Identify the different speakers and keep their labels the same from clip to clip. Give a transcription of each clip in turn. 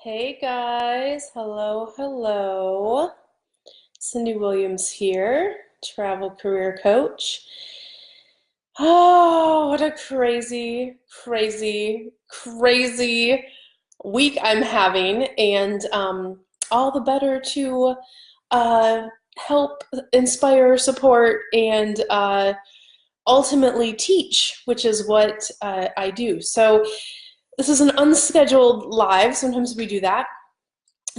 Speaker 1: Hey guys, hello. Cyndi Williams here, travel career coach. Oh, what a crazy week I'm having, and all the better to uh, help inspire, support, and ultimately teach, which is what I do. So, this is an unscheduled live. Sometimes we do that.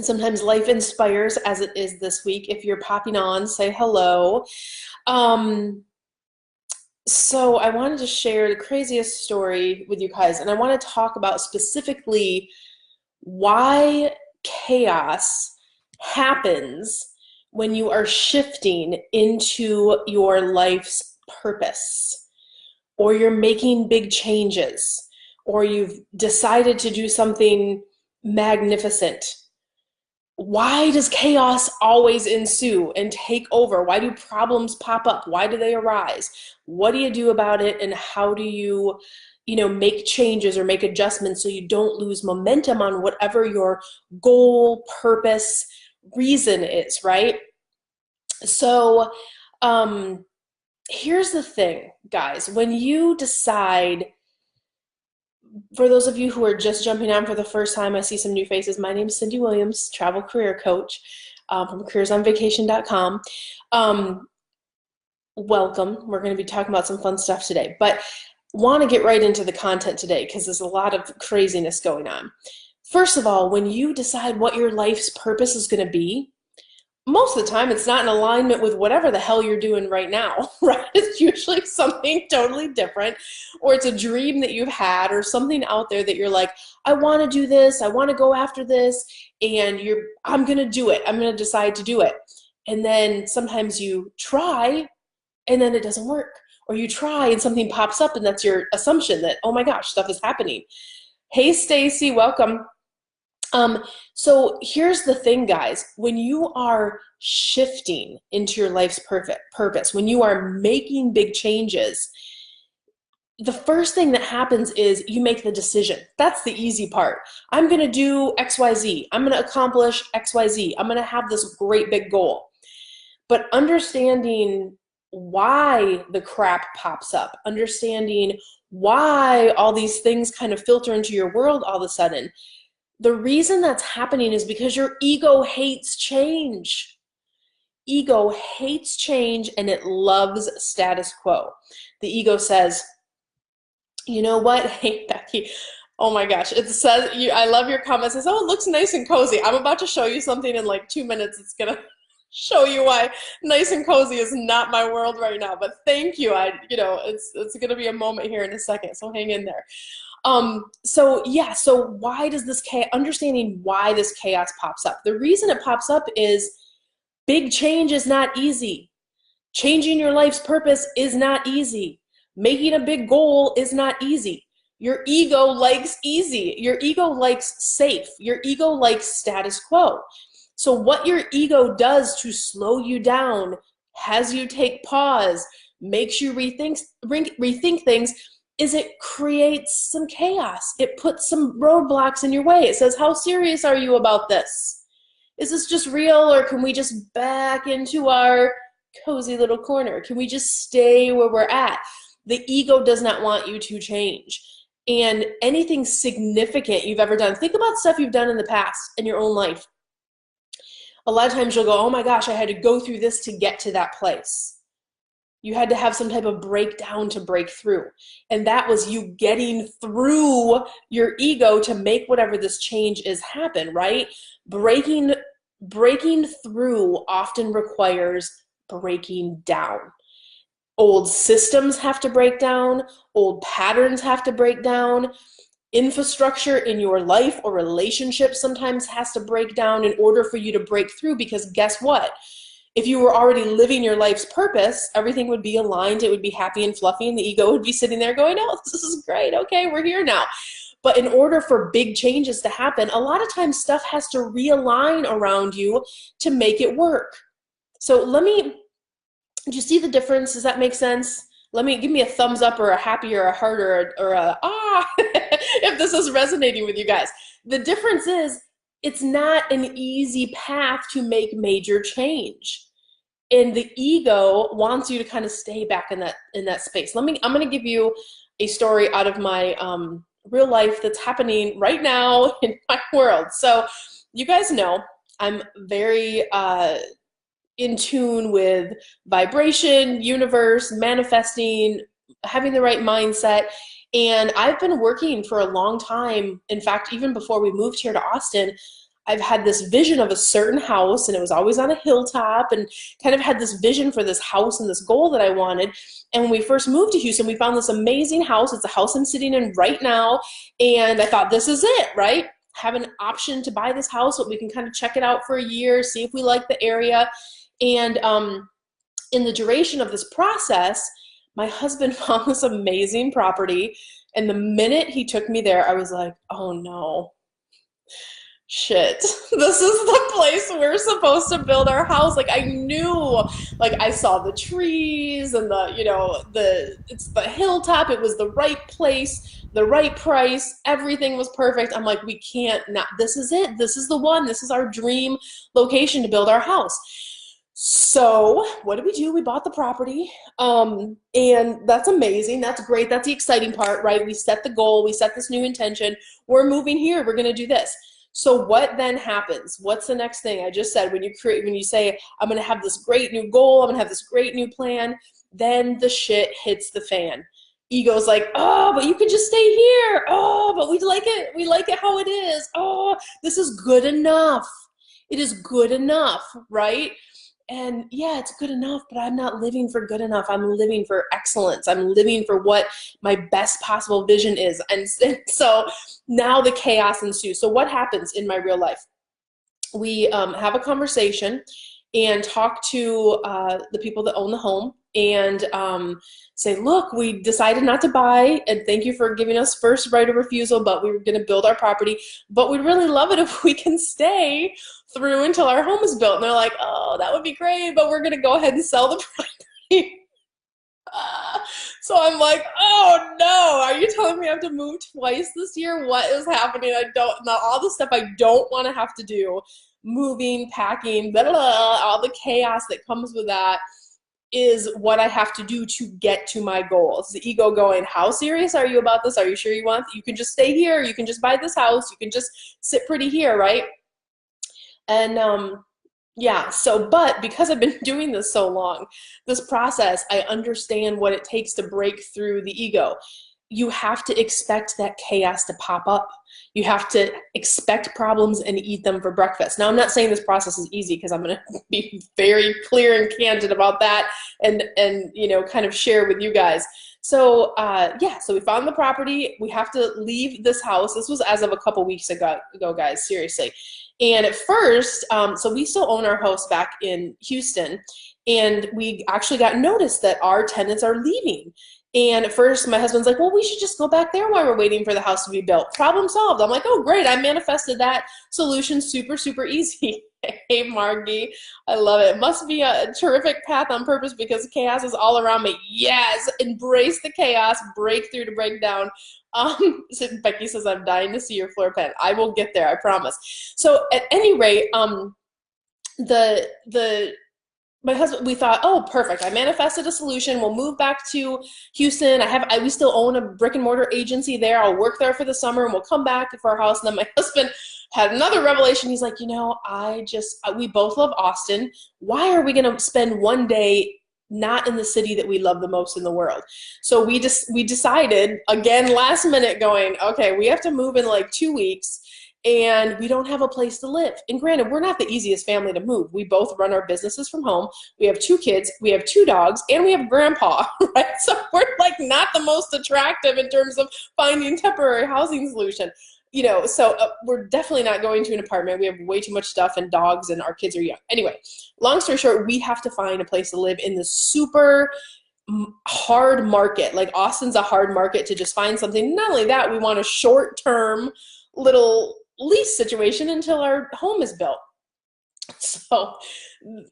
Speaker 1: Sometimes life inspires, as it is this week. If you're popping on, say hello. Um, so I wanted to share the craziest story with you guys, and I want to talk about specifically why chaos happens when you are shifting into your life's purpose, or you're making big changes, or you've decided to do something magnificent. Why does chaos always ensue and take over? Why do problems pop up? Why do they arise? What do you do about it, and how do you make changes or make adjustments so you don't lose momentum on whatever your goal, purpose, reason is, right? So, um, here's the thing, guys. When you decide, for those of you who are just jumping on for the first time, I see some new faces. My name is Cyndi Williams, travel career coach from careersonvacation.com. Welcome. We're going to be talking about some fun stuff today, but want to get right into the content today because there's a lot of craziness going on. First of all, when you decide what your life's purpose is going to be, most of the time it's not in alignment with whatever the hell you're doing right now, right? It's usually something totally different, or it's a dream that you've had, or something out there that you're like, I want to do this, I want to go after this, and I'm going to do it. I'm going to decide to do it. And then sometimes you try and then it doesn't work. Or you try and something pops up and that's your assumption that, oh my gosh, stuff is happening. Hey Stacy, welcome. So here's the thing, guys. When you are shifting into your life's perfect purpose, when you are making big changes, the first thing that happens is you make the decision. That's the easy part. I'm going to do XYZ. I'm going to accomplish XYZ. I'm going to have this great big goal. But understanding why the crap pops up, understanding why all these things kind of filter into your world all of a sudden, the reason that's happening is because your ego hates change. Ego hates change and it loves status quo. The ego says, you know what? Hey, Becky. Oh my gosh. It says, I love your comment. It says, oh, it looks nice and cozy. I'm about to show you something in like 2 minutes. It's going to show you why nice and cozy is not my world right now. But thank you. It's going to be a moment here in a second. So hang in there. So why does this chaos, understanding why this chaos pops up? The reason it pops up is big change is not easy. Changing your life's purpose is not easy. Making a big goal is not easy. Your ego likes easy. Your ego likes safe. Your ego likes status quo. So what your ego does to slow you down, has you take pause, makes you rethink things, is it creates some chaos. It puts some roadblocks in your way. It says, how serious are you about this? Is this just real, or can we just back into our cozy little corner? Can we just stay where we're at? The ego does not want you to change. And anything significant you've ever done, think about stuff you've done in the past in your own life. A lot of times you'll go, oh my gosh, I had to go through this to get to that place. You had to have some type of breakdown to break through. And that was you getting through your ego to make whatever this change is happen, right? Breaking through often requires breaking down. Old systems have to break down. Old patterns have to break down. Infrastructure in your life or relationship sometimes has to break down in order for you to break through, because guess what? If you were already living your life's purpose, everything would be aligned, it would be happy and fluffy, and the ego would be sitting there going, oh, this is great, okay, we're here now. But in order for big changes to happen, a lot of times stuff has to realign around you to make it work. So do you see the difference? Does that make sense? Give me a thumbs up or a happy or a heart or a ah, if this is resonating with you guys. The difference is, it's not an easy path to make major change. And the ego wants you to kind of stay back in that space. I'm going to give you a story out of my real life that's happening right now in my world. So you guys know I'm very in tune with vibration, universe, manifesting, having the right mindset. And I've been working for a long time. In fact, even before we moved here to Austin, I've had this vision of a certain house, and it was always on a hilltop, and kind of had this vision for this house and this goal that I wanted. And when we first moved to Houston, we found this amazing house. It's the house I'm sitting in right now. And I thought, this is it, right? Have an option to buy this house, but we can kind of check it out for a year, see if we like the area. And in the duration of this process, my husband found this amazing property. And the minute he took me there, I was like, oh no. Shit, this is the place we're supposed to build our house. Like I knew, like I saw the trees and it's the hilltop. It was the right place, the right price. Everything was perfect. I'm like, we can't not, this is it. This is the one. This is our dream location to build our house. So what did we do? We bought the property. And that's amazing. That's great. That's the exciting part, right? We set the goal. We set this new intention. We're moving here. We're going to do this. So what then happens? What's the next thing? I just said, when you say, I'm going to have this great new goal, I'm going to have this great new plan, then the shit hits the fan. Ego's like, oh, but you could just stay here. Oh, but we like it. We like it how it is. Oh, this is good enough. It is good enough, right? And yeah, it's good enough, but I'm not living for good enough. I'm living for excellence. I'm living for what my best possible vision is. And so now the chaos ensues. So what happens in my real life? We have a conversation and talk to the people that own the home and say, look, we decided not to buy, and thank you for giving us first right of refusal, but we were going to build our property, but we'd really love it if we can stay through until our home is built. And they're like, oh, that would be great, but we're going to go ahead and sell the property. So I'm like, oh no, are you telling me I have to move twice this year? What is happening? I don't know, all the stuff I don't want to have to do, moving, packing, blah, blah, blah, all the chaos that comes with that is what I have to do to get to my goal. It's the ego going, how serious are you about this? Are you sure you want, you can just stay here, you can just buy this house, you can just sit pretty here, right? And yeah, so, but because I've been doing this so long, this process, I understand what it takes to break through the ego. You have to expect that chaos to pop up. You have to expect problems and eat them for breakfast. Now, I'm not saying this process is easy, because I'm going to be very clear and candid about that and kind of share with you guys. So yeah, so we found the property. We have to leave this house. This was as of a couple weeks ago, guys, seriously. And at first, so we still own our house back in Houston, and we actually got notice that our tenants are leaving. And at first, my husband's like, well, we should just go back there while we're waiting for the house to be built. Problem solved. I'm like, oh, great. I manifested that solution super, super easy. Hey, Margie, I love it. It must be a terrific path on purpose, because chaos is all around me. Yes, embrace the chaos, break through to break down. So Becky says, I'm dying to see your floor plan. I will get there, I promise. So at any rate, my husband, we thought, oh, perfect. I manifested a solution. We'll move back to Houston. We still own a brick and mortar agency there. I'll work there for the summer, and we'll come back for our house. And then my husband had another revelation. He's like, we both love Austin. Why are we going to spend one day not in the city that we love the most in the world? So we decided, again, last minute, going, okay, we have to move in like 2 weeks. And we don't have a place to live. And granted, we're not the easiest family to move. We both run our businesses from home. We have 2 kids, we have 2 dogs, and we have grandpa, right? So we're like not the most attractive in terms of finding temporary housing solution. So we're definitely not going to an apartment. We have way too much stuff and dogs, and our kids are young. Anyway, long story short, we have to find a place to live in this super hard market. Like Austin's a hard market to just find something. Not only that, we want a short-term little lease situation until our home is built. So,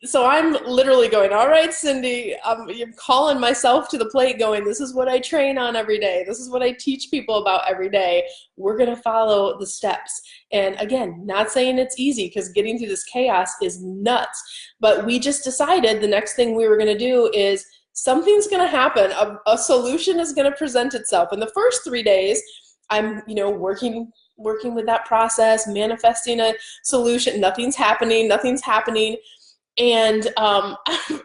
Speaker 1: so I'm literally going, all right, Cyndi, I'm calling myself to the plate going, this is what I train on every day. This is what I teach people about every day. We're going to follow the steps. And again, not saying it's easy because getting through this chaos is nuts. But we just decided the next thing we were going to do is something's going to happen. A solution is going to present itself. In the first 3 days, I'm, working with that process, manifesting a solution. Nothing's happening. Nothing's happening. And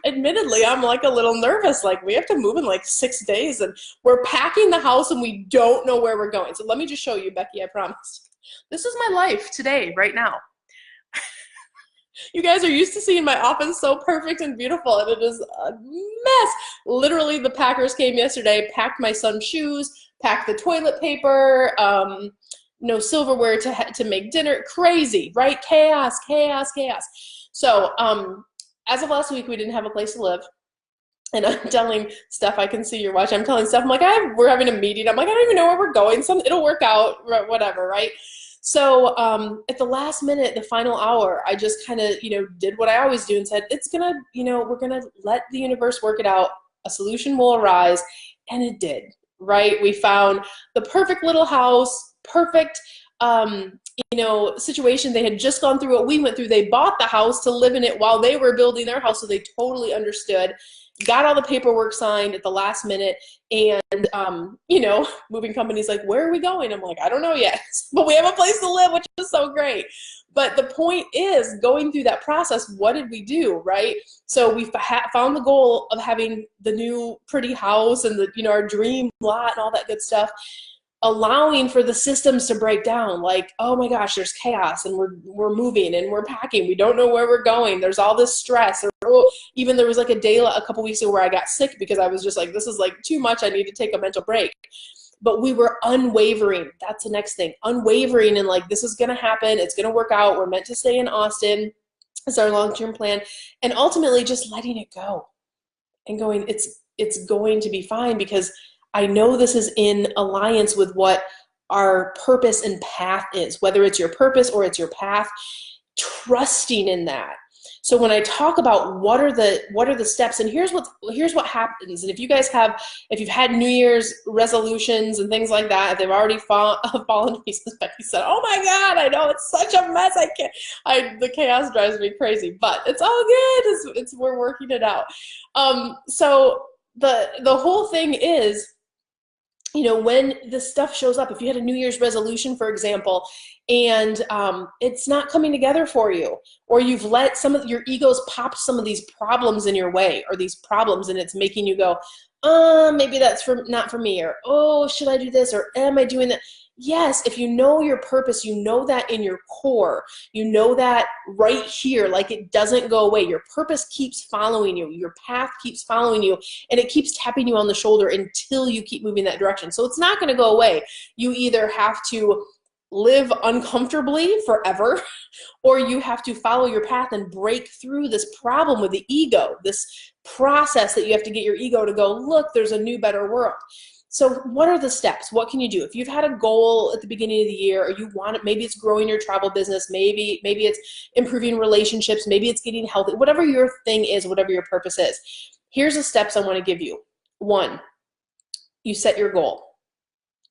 Speaker 1: admittedly, I'm like a little nervous. Like, we have to move in like 6 days, and we're packing the house, and we don't know where we're going. So let me just show you, Becky. I promise. This is my life today, right now. You guys are used to seeing my office so perfect and beautiful, and it is a mess. Literally, the packers came yesterday, packed my son's shoes, packed the toilet paper, no silverware to make dinner. Crazy, right? Chaos, chaos, chaos. So as of last week, we didn't have a place to live. And I'm telling Steph, I can see you're watching. I'm telling Steph, I'm like, we're having a meeting. I'm like, I don't even know where we're going. It'll work out, whatever, right? So at the last minute, the final hour, I just kind of, did what I always do and said, it's going to, we're going to let the universe work it out. A solution will arise. And it did, right? We found the perfect little house, perfect, situation. They had just gone through what we went through. They bought the house to live in it while they were building their house. So they totally understood, got all the paperwork signed at the last minute. And, moving companies like, where are we going? I'm like, I don't know yet, but we have a place to live, which is so great. But the point is, going through that process, what did we do, right? So we found the goal of having the new pretty house and our dream lot and all that good stuff, allowing for the systems to break down. Like, oh my gosh, there's chaos, and we're moving and we're packing. We don't know where we're going. There's all this stress. Even there was like a day a couple weeks ago where I got sick because I was just like, this is like too much. I need to take a mental break. But we were unwavering. That's the next thing. Unwavering and like, this is going to happen. It's going to work out. We're meant to stay in Austin. It's our long-term plan. And ultimately just letting it go and going, it's going to be fine, because I know this is in alliance with what our purpose and path is, whether it's your purpose or it's your path, trusting in that. So when I talk about what are the steps, and here's what happens. And if you've had New Year's resolutions and things like that, if they've already fallen to pieces, Becky said, oh my God, I know it's such a mess. The chaos drives me crazy, but it's all good. We're working it out. So the whole thing is, when this stuff shows up, if you had a New Year's resolution, for example, and it's not coming together for you, or you've let some of your egos pop some of these problems in your way, or these problems, and it's making you go, maybe that's not for me, or, oh, should I do this, or am I doing that? Yes, if you know your purpose, you know that in your core, you know that right here, like it doesn't go away. Your purpose keeps following you. Your path keeps following you, and it keeps tapping you on the shoulder until you keep moving that direction. So it's not going to go away. You either have to live uncomfortably forever, or you have to follow your path and break through this problem with the ego, this process that you have to get your ego to go, look, there's a new, better world. So what are the steps? What can you do? If you've had a goal at the beginning of the year, or you want it, maybe it's growing your travel business, maybe it's improving relationships, maybe it's getting healthy, whatever your thing is, whatever your purpose is. Here's the steps I want to give you. 1, you set your goal.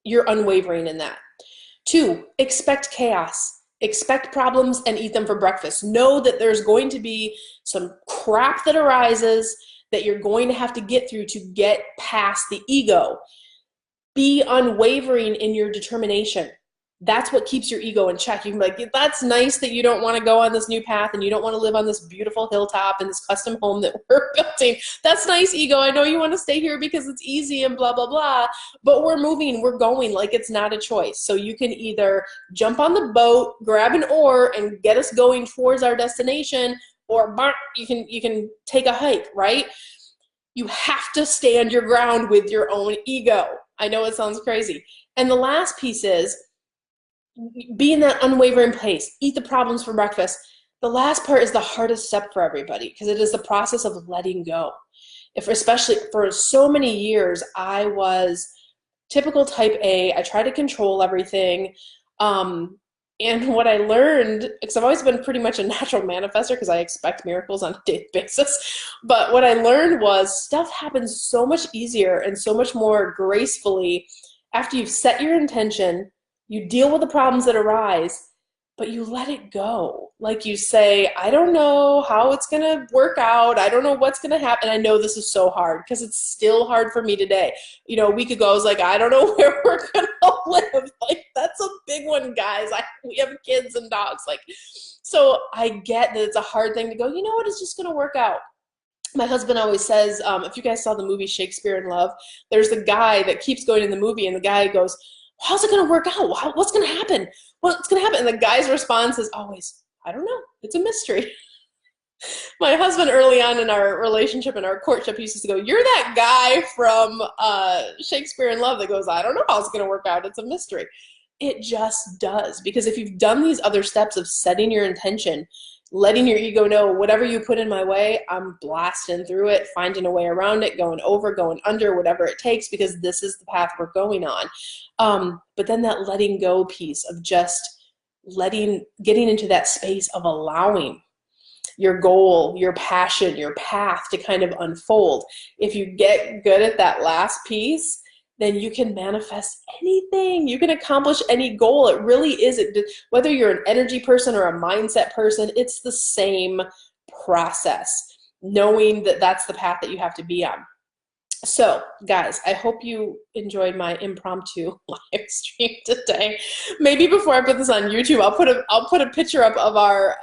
Speaker 1: You're unwavering in that. 2, expect chaos. Expect problems and eat them for breakfast. Know that there's going to be some crap that arises that you're going to have to get through to get past the ego. Be unwavering in your determination. That's what keeps your ego in check. You can be like, that's nice that you don't want to go on this new path and you don't want to live on this beautiful hilltop and this custom home that we're building. That's nice, ego. I know you want to stay here because it's easy and blah, blah, blah, but we're moving, we're going, like it's not a choice. So you can either jump on the boat, grab an oar, and get us going towards our destination, or you can take a hike, right? You have to stand your ground with your own ego. I know it sounds crazy. And the last piece is, be in that unwavering place. Eat the problems for breakfast. The last part is the hardest step for everybody, because it is the process of letting go. Especially for so many years, I was typical type A. I tried to control everything. And what I learned, because I've always been pretty much a natural manifester because I expect miracles on a daily basis, but what I learned was stuff happens so much easier and so much more gracefully after you've set your intention, you deal with the problems that arise, but you let it go. Like you say, I don't know how it's going to work out. I don't know what's going to happen. I know this is so hard because it's still hard for me today. You know, a week ago, I was like, I don't know where we're going to live. Like, that's a big one, guys. We have kids and dogs. Like, so I get that it's a hard thing to go, you know what, it's just going to work out. My husband always says, if you guys saw the movie Shakespeare in Love, there's the guy that keeps going in the movie and the guy goes, how's it going to work out? What's going to happen? What's going to happen? And the guy's response is always, I don't know. It's a mystery. My husband early on in our relationship and our courtship used to go, you're that guy from Shakespeare in Love that goes, I don't know how it's going to work out. It's a mystery. It just does. Because if you've done these other steps of setting your intention, letting your ego know whatever you put in my way, I'm blasting through it, finding a way around it, going over, going under, whatever it takes, because this is the path we're going on. But then that letting go piece of just getting into that space of allowing your goal, your passion, your path to kind of unfold. If you get good at that last piece, then you can manifest anything. You can accomplish any goal. It really is. Whether you're an energy person or a mindset person, it's the same process, knowing that that's the path that you have to be on. So, guys, I hope you enjoyed my impromptu live stream today. Maybe before I put this on YouTube, I'll put a picture up of our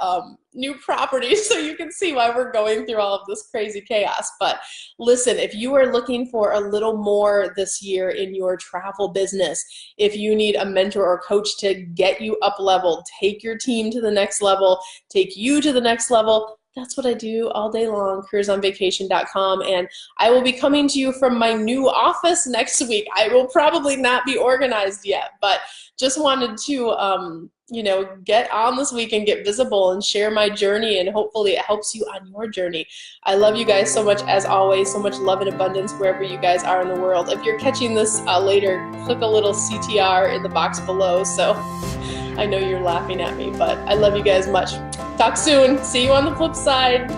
Speaker 1: new property so you can see why we're going through all of this crazy chaos. But listen, if you are looking for a little more this year in your travel business, if you need a mentor or coach to get you up leveled, take your team to the next level, take you to the next level, that's what I do all day long, careersonvacation.com. And I will be coming to you from my new office next week. I will probably not be organized yet, but just wanted to, get on this week and get visible and share my journey, and hopefully it helps you on your journey. I love you guys so much, as always. So much love and abundance wherever you guys are in the world. If you're catching this later, click a little CTR in the box below. So I know you're laughing at me, but I love you guys much. Talk soon. See you on the flip side.